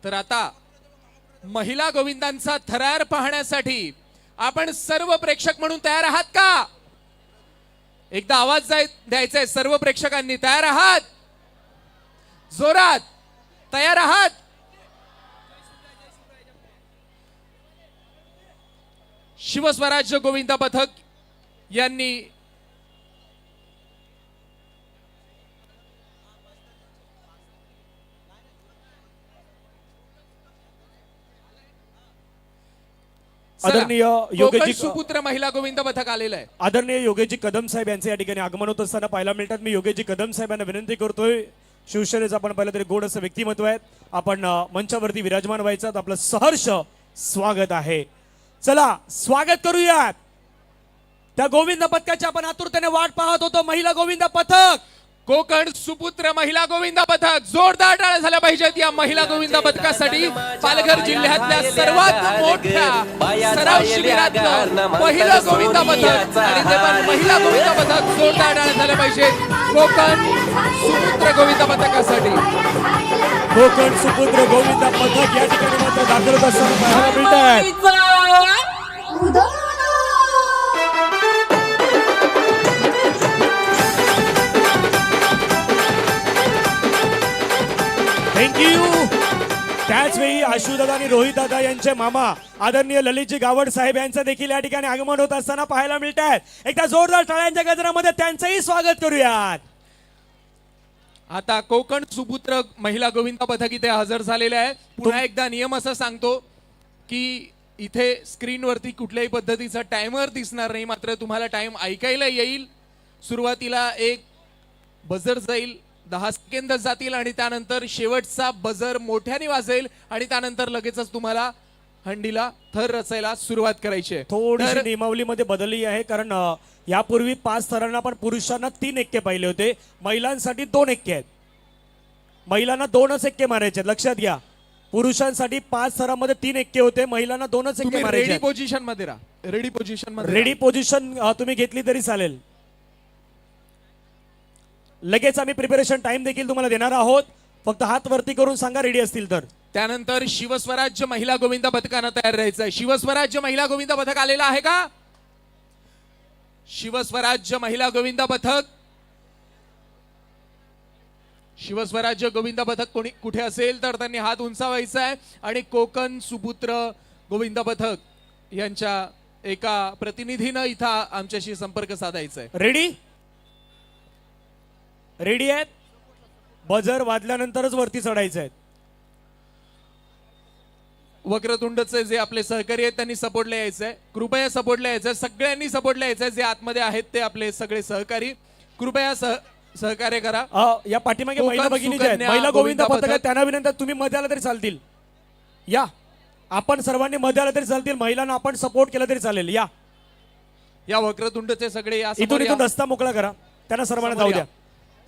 तर आता महिला गोविंदांचा थरार पाहण्यासाठी आपण सर्व प्रेक्षक म्हणून तयार आहात का? एकदा आवाज द्यायचा आहे सर्व प्रेक्षकांनी. तयार आहात? जोरात तयार आहात? शिवस्वराज्य गोविंद पथक यांनी आदरणीय योगेशजी सुपुत्र महिला गोविंद पथक आलेलं आहे. आदरणीय योगेशजी कदम साहेब यांचे या ठिकाणी आगमन होत असताना पाहायला मिळतात. मी योगेशजी कदम साहेबांना विनंती करतोय, शिवसेनेचं आपण पाहिलं तरी गोड असं व्यक्तिमत्व आहेत, आपण मंचावरती विराजमान व्हायचं. आपलं सहर्ष स्वागत आहे. चला स्वागत करूयात त्या गोविंद पथकाची. आपण आतुरतेने वाट पाहत होतो. महिला गोविंद पथक, कोकण सुपुत्र महिला गोविंद पथक. जोरदार टाळ्या झाल्या पाहिजेत या महिला गोविंद पथकासाठी. पालघर जिल्ह्यातल्या सर्वात मोठ्या सराव शिबिरातलं पहिलं गोविंद पथक आणि ते पण महिला गोविंद पथक. जोरदार टाळ्या झाल्या पाहिजेत कोकण सुपुत्र गोविंद पथकासाठी. कोकण सुपुत्र गोविंद पथक या ठिकाणी मात्र दाखल होत असताना पाहायला मिळत आहे. थँक्यू. त्याच वेळी आशुदादा आणि रोहित दादा यांचे मामा आदरणीय ललितजी गावड साहेब यांचं देखील या ठिकाणी आगमन होत असताना पाहायला मिळत आहे. एकदा जोरदार टाळ्यांच्या गजरामध्ये त्यांचंही स्वागत करूयात. आता कोकण सुपुत्र महिला गोविंद पथक इथे हजर झालेले आहे. पुन्हा एकदा नियम असं सांगतो की इथे स्क्रीनवरती कुठल्याही पद्धतीचा टाइमर दिसणार नाही, मात्र तुम्हाला टाइम ऐकायला येईल. सुरुवातीला एक बजर जाईल, 10 सेकंद जातील आणि त्यानंतर शेवटचा बजर मोठ्याने वाजेल आणि त्यानंतर लगेचच तुम्हाला हंडीला थर रचायला सुरुवात करायची आहे. थोडीशी नियमावलीमध्ये बदलली आहे, कारण यापूर्वी 5 थरांना पण पुरुषांना 3 एक्के पाहिले होते, महिलांसाठी 2 एक्के आहेत. महिलांना 2च एक्के मारायचे आहेत, लक्षात घ्या. पुरुषांसाठी 5 थरांमध्ये 3 एक्के होते, महिलांना 2च एक्के मारायचे. रेडी पोझिशन मध्ये राहा. रेडी पोझिशन मध्ये रेडी पोझिशन तुम्ही घेतली तरी चालेल. लगेच आम्ही प्रिपरेशन टाइम देखील तुम्हाला देणार आहोत. फक्त हात वरती करून सांगा रेडी असतील तर. त्यानंतर शिवस्वराज्य महिला गोविंद पथकानं तयार राहायचंय. शिवस्वराज्य महिला गोविंद पथक आलेला आहे का? शिवस्वराज्य महिला गोविंद पथक. शिवस्वराज्य गोविंद पथक कोणी कुठे असेल तर त्यांनी हात उंचावायचा आहे आणि कोकण सुपुत्र गोविंद पथक यांच्या एका प्रतिनिधीनं इथं आमच्याशी संपर्क साधायचा आहे. रेडी रेडी आहेत. बजर वाजल्यानंतरच वरती चढायचं आहे. वक्रतुंडचे जे आपले सहकारी आहेत त्यांनी सपोर्टला यायचंय. कृपया सपोर्टला यायचंय. सगळ्यांनी सपोर्टला यायचंय. जे आतमध्ये आहेत ते आपले सगळे सहकारी, कृपया सहकार्य करा. या पाठीमागे महिला भगिनी जे आहेत, महिला गोविंद पथक आहेत, त्यांना विनंती आहे तुम्ही मध्ये आला तरी चालतील. या आपण सर्वांनी मध्ये आला तरी चालतील. महिलांना आपण सपोर्ट केला तरी चालेल. या या वक्रतुंडचे सगळे या इथून रस्ता मोकळा करा. त्यांना सर्वांना जाऊ द्या.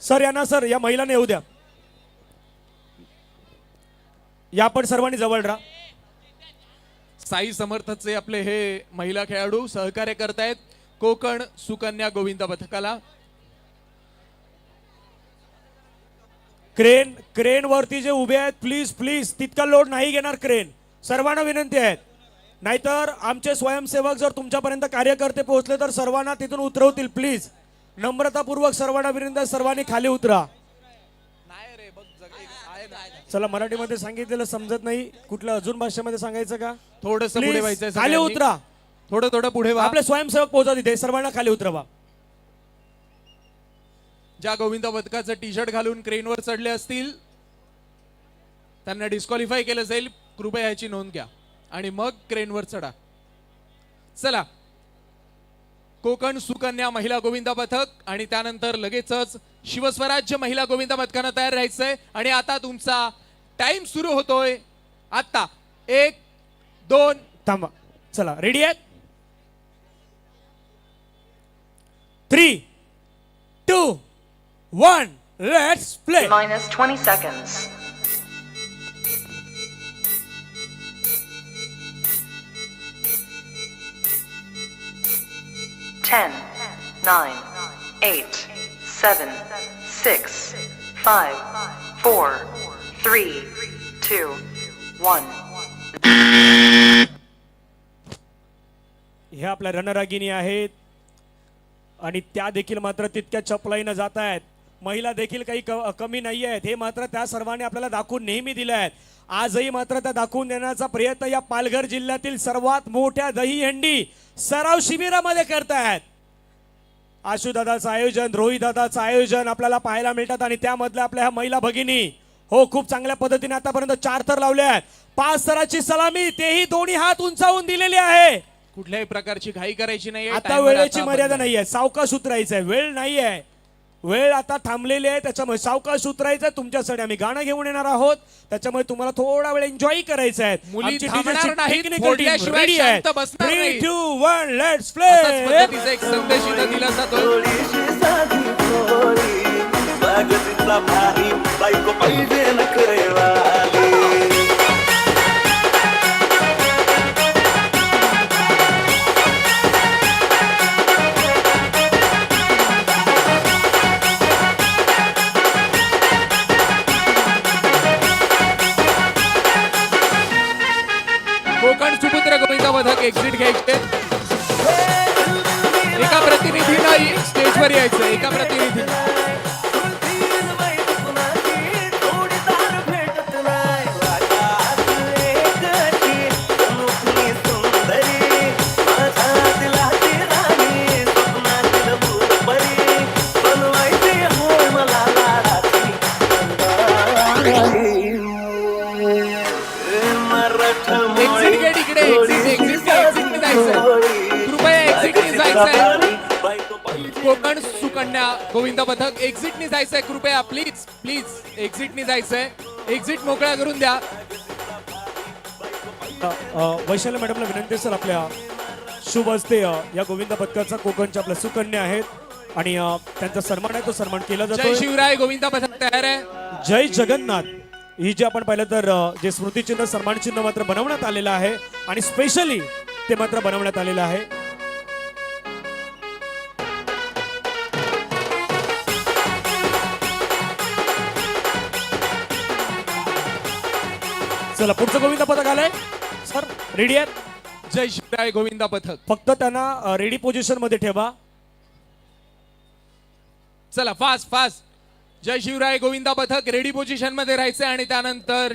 सर यांना, सर या महिलांना येऊ द्या. या आपण सर्वांनी जवळ राहा. साई समर्थचे आपले हे महिला खेळाडू सहकार्य करतायत कोकण सुकन्या गोविंद पथकाला. क्रेन वरती जे उभे आहेत प्लीज प्लीज तितका लोड नाही घेणार क्रेन. सर्वांना विनंती आहे. नाहीतर आमचे स्वयंसेवक जर तुमच्यापर्यंत कार्यकर्ते पोहोचले तर सर्वांना तिथून उतरवतील. प्लीज नम्रतापूर्वक सर्वांना विनंती आहे, सर्वांनी खाली उतरा. चला मराठीमध्ये सांगितलेलं समजत नाही, कुठल्या अजून भाषेमध्ये सांगायचं का? थोडंस पुढे व्हायचंय. खाली उतरा. थोडं पुढे व्हा. आपले स्वयंसेवक पोहोचा तिथे. सर्वांना खाली उतरवा. ज्या गोविंद पथकाचं टी शर्ट घालून क्रेनवर चढले असतील त्यांना डिस्क्वालिफाय केलं जाईल. कृपया याची नोंद घ्या आणि मग क्रेनवर चढा. चला कोकण सुकन्या महिला गोविंद पथक आणि त्यानंतर लगेचच शिवस्वराज्य महिला गोविंद पथकानं तयार राहायचंय. आणि आता तुमचा टाइम सुरू होतोय. आता 1 2 थांबा. चला रेडी आहेत. 3 2 1 लेट्स प्ले. -20 seconds. 10, 9, 8, 7, 6, 5, 4, 3, 2, 1. ह्या आपल्या रणरागिणी आहेत आणि त्या देखील मात्र तितक्या चपलाईनं जात आहेत. महिला देखील काही कमी नाही आहेत, हे मात्र त्या सर्वांनी आपल्याला दाखवून नेहमी दिले आहेत. आजही मात्र त्या दाखवून देण्याचा प्रयत्न या पालघर जिल्ह्यातील सर्वात मोठ्या दहीहंडी सराव शिबिरामध्ये करतायत. आशुदादाचं आयोजन, रोहित दादाचं आयोजन आपल्याला पाहायला मिळतात आणि त्यामधल्या आपल्या ह्या महिला भगिनी हो खूप चांगल्या पद्धतीने आतापर्यंत 4 थर लावले आहेत. 5 थराची सलामी तेही दोन्ही हात उंचावून दिलेली आहे. कुठल्याही प्रकारची घाई करायची नाहीये. आता Timer वेळेची आता मर्यादा बंद. नाहीये, सावकाश उतरायचंय, वेळ नाहीये, वेळ आता थांबलेली आहे, त्याच्यामुळे सावकाश उतरायचं. तुमच्यासाठी आम्ही गाणं घेऊन येणार आहोत, त्याच्यामुळे तुम्हाला थोडा वेळ एन्जॉय करायचा आहे. मुली थांबणार नाहीत, फोडल्याशिवाय शांत बसणार 3, नाहीत. 2, 1 लेट्स असाच प्ले. पद्धतीचा एक संदेश इथं दिला जातो. थोडीशी साधी थोडी बागतीतला भारी बायको पाहिजे नखरेवाली. कोकण सुपुत्र गोविंदा पथक एक्झिट घ्यायचे. एका प्रतिनिधीनं स्टेजवर यायचं, एका प्रतिनिधी. तीन बाईक कुणाची जोडीदार भेटत नाही. वाटात एकटी जणू सुंदरी माझ्या दिलाची राणी स्वप्नातील भूपरी बनवायची होय मला लाडाची एक्झिट गेट इकडे, एक्झिटने जायचंय. कृपया एक्झिटने जायचंय. कोकण सुकन्या गोविंदा पथक एक्झिटने जायचंय. कृपया प्लीज प्लीज एक्झिटने जायचंय. एक्झिट मोकळा करून द्या. वैशाली मॅडमला विनंती सर, आपल्या शुभ हस्ते या गोविंदा पथकाचा कोकणच्या आपल्या सुकन्या आहेत आणि त्यांचा सन्मान आहे, तो सन्मान केला जय जातो. शिवराय गोविंदा पथक तयार आहे. जय जगन्नाथ ही जे आपण पाहिलं तर जे स्मृतिचिन्ह सन्मान चिन्ह मात्र बनवण्यात आलेलं आहे आणि स्पेशली ते मात्र बनवण्यात आलेलं आहे. चला पुढचं गोविंदा पथक आलंय सर, रेडी आहेत. जय शिवराय गोविंदा पथक. फक्त त्यांना रेडी पोझिशन मध्ये ठेवा. चला फास्ट फास्ट. जय शिवराय गोविंदा पथक रेडी पोझिशन मध्ये राहायचंय आणि त्यानंतर